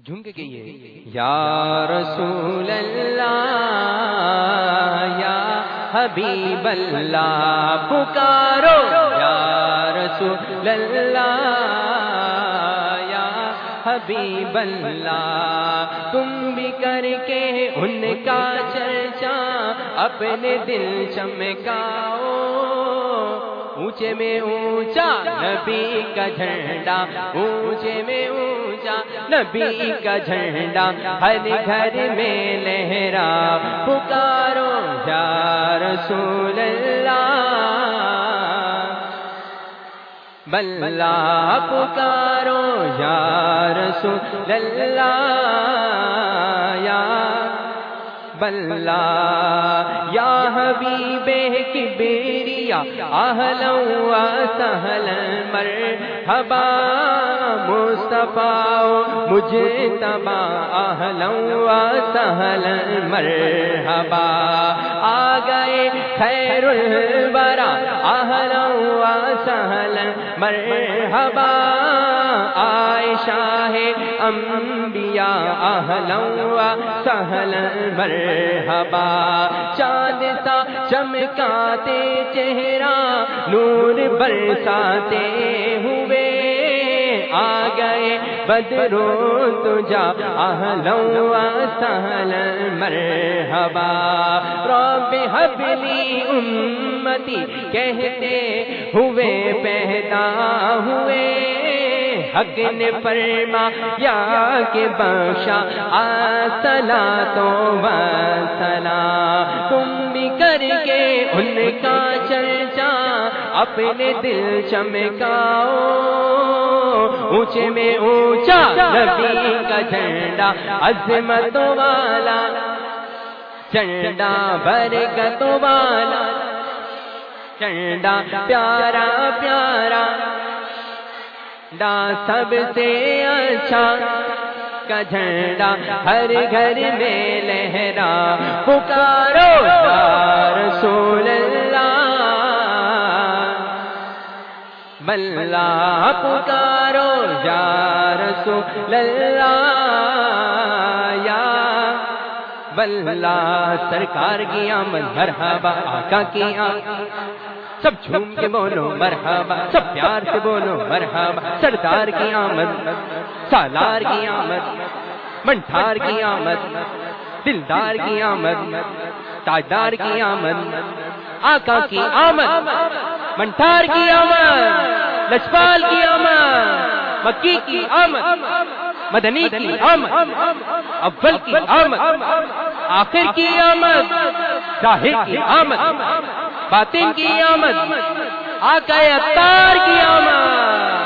جھوم کے کہیے یا رسول اللہ یا حبیب اللہ، پکارو یا رسول اللہ یا حبیب اللہ، تم بھی کر کے ان کا چرچا اپنے دل چمکاؤ، اونچے میں اونچا نبی کا جھنڈا، اونچے میں اونچا نبی کا جھنڈا ہر گھر میں لہرا، پکارو یا رسول اللہ بلّہ، پکارو یا رسول اللہ یا بلّہ، یا حبیب کبریا اہلا و سہلا مرحبا، مصطفیٰ مجتبی اہلا و سہلا مرحبا، آ گئے خیر الورا اہلا و سہلا مرحبا، عائشہ انبیاء اہلا و سہلا مرحبا، چاند سا چمکاتے چہرہ نور برساتے ہوئے، آ گئے بدرو تجا اہلا و سہلا مرحبا، رب حب لی امتی کہتے ہوئے پیدا ہوئے، حق نے فرمایا کہ بخشا الصلاۃ و سلام، تم بھی کر کے ان کا چرچا اپنے دل چمکاؤ، اونچے میں اونچا نبی کا جھنڈا عظمت والا، جھنڈا برکت والا، جھنڈا پیارا پیارا، سب سے اچھا کا جھنڈا ہر گھر میں لہرا، پکارو یا رسول اللہ بلّہ، پکارو یا رسول اللہ یا بلّہ، سرکار کی آمد مرحبا، آقا کی آمد، سب جھوم کے بولو مرحبا، سب پیار سے بولو مرحبا، سردار کی آمد، سالار کی آمد، منٹھار کی آمد، دلدار کی آمد، تاجدار کی آمد، آقا کی آمد، منٹھار کی آمد، لجپال کی آمد، مکی کی آمد، مدنی کی آمد، اول کی آمد، آخر کی آمد، ظاہر کی آمد، باطن کی آمد، آقا عطار کی آمد،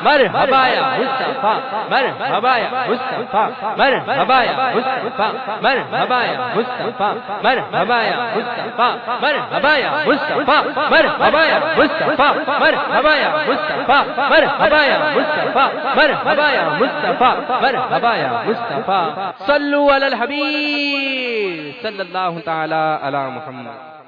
مرحبا یا مصطفیٰ، مرحبا یا مصطفیٰ، مرحبا یا مصطفیٰ، مرحبا یا مصطفیٰ، مرحبا یا مصطفیٰ، مرحبا یا مصطفیٰ، مرحبا یا مصطفیٰ، مرحبا یا مصطفیٰ، مرحبا یا مصطفیٰ، مرحبا یا مصطفیٰ، مرحبا یا مصطفیٰ، صلوا علی الحبیب صلی اللہ تعالی علی محمد۔